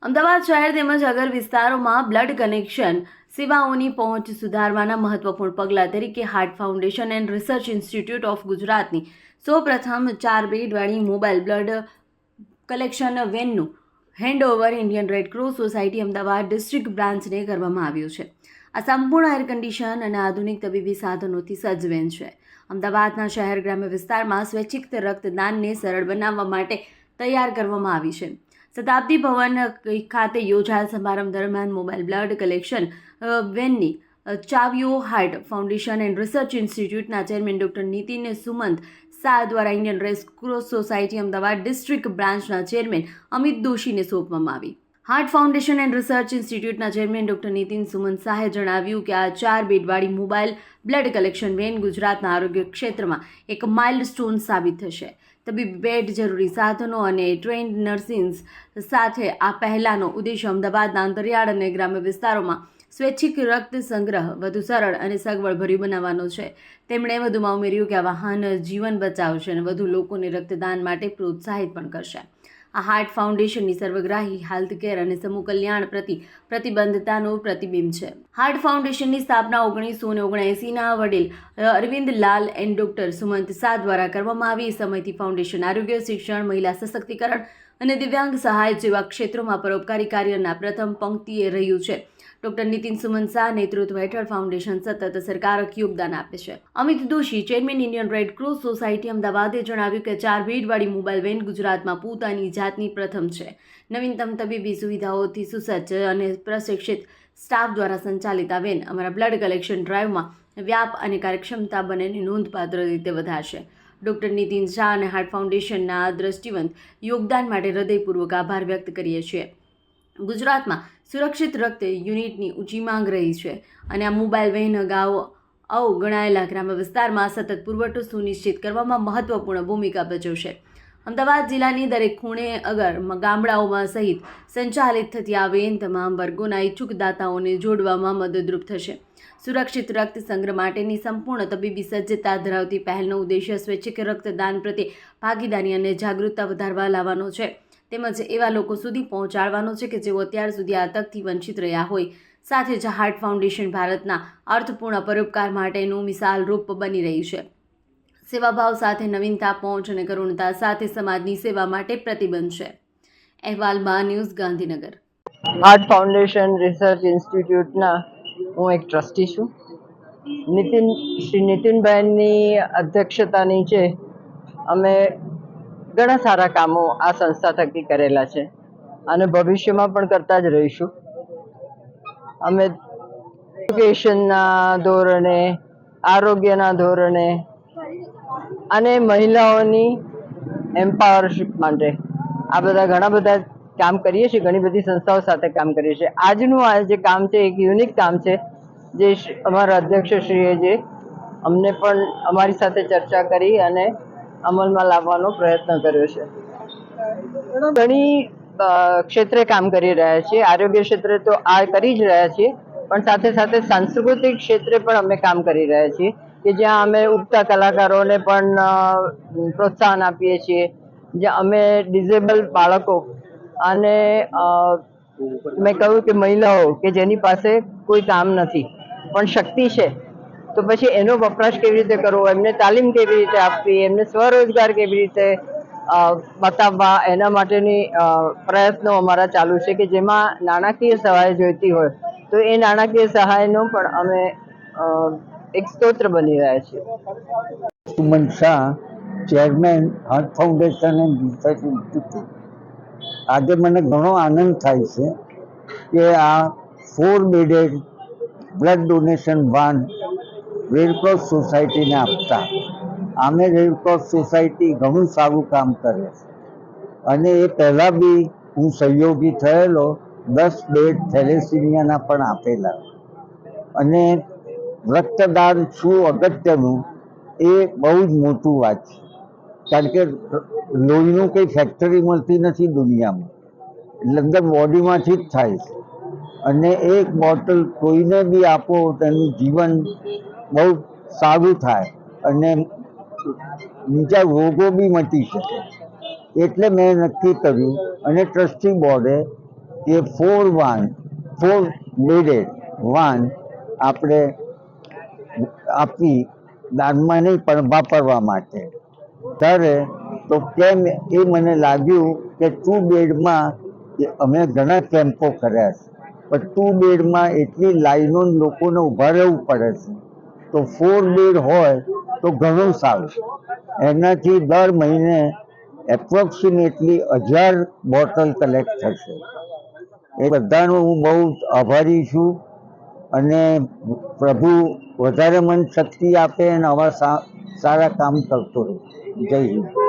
અમદાવાદ શહેર તેમજ અગર વિસ્તારોમાં બ્લડ કનેક્શન સેવાઓની પહોંચ સુધારવાના મહત્વપૂર્ણ પગલાં તરીકે heart foundation and research institute of ગુજરાતની સૌપ્રથમ 4 બેડવાળી મોબાઈલ બ્લડ કલેક્શન વેનનું handover Indian Red Cross Society Ahmedabad district બ્રાન્ચને કરવામાં આવ્યું છે. આ સંપૂર્ણ એર કન્ડિશન અને આધુનિક તબીબી સાધનોથી સજ્જ વેન છે. અમદાવાદના શહેર ગ્રામ્ય વિસ્તારમાં સ્વૈચ્છિક રક્તદાનને સરળ બનાવવા માટે તૈયાર કરવામાં આવી છે. શતાબ્દી ભવન ખાતે યોજાયેલ સમારંભ દરમિયાન મોબાઈલ બ્લડ કલેક્શન વેનની ચાવીઓ હાર્ટ ફાઉન્ડેશન એન્ડ રિસર્ચ ઇન્સ્ટિટ્યૂટના ચેરમેન ડૉક્ટર નીતિન સુમંત શાહ દ્વારા Indian Red Cross Society Ahmedabad district બ્રાન્ચના ચેરમેન અમિત દોશીને સોંપવામાં આવી. હાર્ટ ફાઉન્ડેશન એન્ડ રિસર્ચ ઇન્સ્ટિટ્યૂટના ચેરમેન ડૉક્ટર નીતિન સુમંત શાહે જણાવ્યું કે આ 4 બેડવાળી મોબાઈલ બ્લડ કલેક્શન વેન ગુજરાતના આરોગ્ય ક્ષેત્રમાં એક માઇલસ્ટોન સાબિત થશે. તબીબી બેડ, જરૂરી સાધનો અને ટ્રેન્ડ નર્સિન્સ સાથે આ પહેલાનો ઉદ્દેશ અમદાવાદના અંતરિયાળ અને ગ્રામ્ય વિસ્તારોમાં સ્વૈચ્છિક રક્ત સંગ્રહ વધુ સરળ અને સગવડભર્યું બનાવવાનો છે. તેમણે વધુમાં ઉમેર્યું કે આ વાહન જીવન બચાવશે અને વધુ લોકોને રક્તદાન માટે પ્રોત્સાહિત પણ કરશે. આ હાર્ટ ફાઉન્ડેશનની સર્વગ્રાહી હેલ્થકેર અને સમૂહ કલ્યાણ પ્રતિ પ્રતિબદ્ધતાનું પ્રતિબિંબ છે. હાર્ટ ફાઉન્ડેશનની સ્થાપના 1979ના વડીલ અરવિંદ લાલ એન્ડ ડૉક્ટર સુમંત શાહ દ્વારા કરવામાં આવી. સમયથી ફાઉન્ડેશન આરોગ્ય, શિક્ષણ, મહિલા સશક્તિકરણ અને દિવ્યાંગ સહાય જેવા ક્ષેત્રોમાં પરોપકારી કાર્યના પ્રથમ પંક્તિએ રહ્યું છે. ડૉક્ટર નીતિન સુમંત શાહ નેતૃત્વ હેઠળ ફાઉન્ડેશન સતત અસરકારક યોગદાન આપે છે. Amit Doshi, chairman Indian Red Cross Society અમદાવાદે જણાવ્યું કે 4 બેડવાળી મોબાઈલ વેન ગુજરાતમાં પોતાની જાતની પ્રથમ છે. નવીનતમ તબીબી સુવિધાઓથી સુસજ્જ અને પ્રશિક્ષિત સ્ટાફ દ્વારા સંચાલિત આ વેન અમારા બ્લડ કલેક્શન ડ્રાઈવમાં વ્યાપ અને કાર્યક્ષમતા બંનેને નોંધપાત્ર રીતે વધારશે. ડૉક્ટર નીતિન શાહ અને હાર્ટ ફાઉન્ડેશનના દ્રષ્ટિવંત યોગદાન માટે હૃદયપૂર્વક આભાર વ્યક્ત કરીએ છીએ. ગુજરાતમાં સુરક્ષિત રક્ત યુનિટની ઊંચી માંગ રહી છે અને આ મોબાઈલ વેન અગાઉ અવગણાયેલા ગ્રામ્ય વિસ્તારમાં સતત પુરવઠો સુનિશ્ચિત કરવામાં મહત્વપૂર્ણ ભૂમિકા ભજવશે. અમદાવાદ જિલ્લાની દરેક ખૂણે અગર ગામડાઓમાં સહિત સંચાલિત થતી આ વેન તમામ વર્ગોના ઈચ્છુક દાતાઓને જોડવામાં મદદરૂપ થશે. સુરક્ષિત રક્ત સંગ્રહ માટેની સંપૂર્ણ તબીબી સજ્જતા ધરાવતી પહેલનો ઉદ્દેશ્ય સ્વૈચ્છિક રક્તદાન પ્રત્યે ભાગીદારી અને જાગૃતતા વધારવા લાવવાનો છે, તેમજ એવા લોકો સુધી પહોંચાડવાનો છે કે જેઓ અત્યાર સુધી આ તકથી વંચિત રહ્યા હોય. સાથે જ હાર્ટ ફાઉન્ડેશન ભારતના અર્થપૂર્ણ પરોપકાર માટેનું મિસાલરૂપ બની રહી છે. સેવાભાવ સાથે નવીનતા, પહોંચ અને કરુણતા સાથે સમાજની સેવા માટે પ્રતિબદ્ધ છે. અહેવાલ Maa news, Gandhinagar. Heart foundation research ઇન્સ્ટિટ્યૂટના હું એક ટ્રસ્ટી છું. શ્રી નીતિનભાઈની અધ્યક્ષતા નીચે અમે ઘણા સારા કામો આ સંસ્થા થકી કરેલા છે અને ભવિષ્યમાં પણ કરતા જ રહીશું. અમે એજ્યુકેશનના ધોરણે, આરોગ્યના ધોરણે અને મહિલાઓની એમ્પાવરશીપ માટે આ બધા ઘણા બધા કામ કરીએ છીએ. ઘણી બધી સંસ્થાઓ સાથે કામ કરીએ છીએ. આજનું આ જે કામ છે એક યુનિક કામ છે જે અમારા અધ્યક્ષશ્રીએ જે અમને પણ અમારી સાથે ચર્ચા કરી અને અમલમાં લાવવાનો પ્રયત્ન કર્યો છે. ઘણી ક્ષેત્રે કામ કરી રહ્યા છીએ. આરોગ્ય ક્ષેત્રે તો આ કરી જ રહ્યા છીએ, પણ સાથે સાથે સાંસ્કૃતિક ક્ષેત્રે પણ અમે કામ કરી રહ્યા છીએ કે જ્યાં અમે ઉગતા કલાકારોને પણ પ્રોત્સાહન આપીએ છીએ. જ્યાં અમે ડિઝેબલ બાળકો અને મેં કહ્યું કે મહિલાઓ કે જેની પાસે કોઈ કામ નથી પણ શક્તિ છે, તો પછી એનો વપરાશ કેવી રીતે કરવો, એમને તાલીમ કેવી રીતે આપવી, એમને સ્વરોજગાર કેવી રીતે બતાવવા, એના માટેની પ્રયત્નો અમારા ચાલુ છે કે જેમાં નાણાકીય સહાય જોઈતી હોય તો એ નાણાકીય સહાયનો પણ અમે એક સ્ત્રોત બની રહ્યા છીએ. Sumant Shah, chairman heart foundation and research institute. આજે મને ઘણો આનંદ થાય છે કે આ 4 bedded blood donation van Red Cross સોસાયટીને આપતા. આમે રેડક્રોસ સોસાયટી ઘણું સારું કામ કરે છે અને એ પહેલાં બી હું સહયોગી થયેલો. 10 બેડ થેલેસીમિયાના પણ આપેલા. અને રક્તદાન શું અગત્યનું એ બહુ જ મોટું વાત છે, કારણ કે લોહીનું કંઈ ફેક્ટરી મળતી નથી દુનિયામાં, લગભગ બોડીમાંથી જ થાય છે. અને એક બોટલ કોઈને બી આપો તો એનું જીવન બહુ સારું થાય અને બીજા રોગો બી મટી શકે. એટલે મેં નક્કી કર્યું અને ટ્રસ્ટી બોર્ડે કે 4 બેડેડ વાન આપણે આપી દાનમાં નહીં પણ વાપરવા માટે. ત્યારે તો કેમ એ મને લાગ્યું કે 2 બેડમાં અમે ઘણા કેમ્પો કર્યા છે પણ 2 બેડમાં એટલી લાઈનો લોકોને ઊભા રહેવું પડે છે, તો 4 બેડ હોય તો ઘણું સારું. એનાથી દર મહિને એપ્રોક્સિમેટલી 1000 બોટલ કલેક્ટ થશે. એ બધાનો હું બહુ આભારી છું અને પ્રભુ વધારે મને શક્તિ આપે અને આવા સારા કામ કરતો રહે. જય હિન્દ.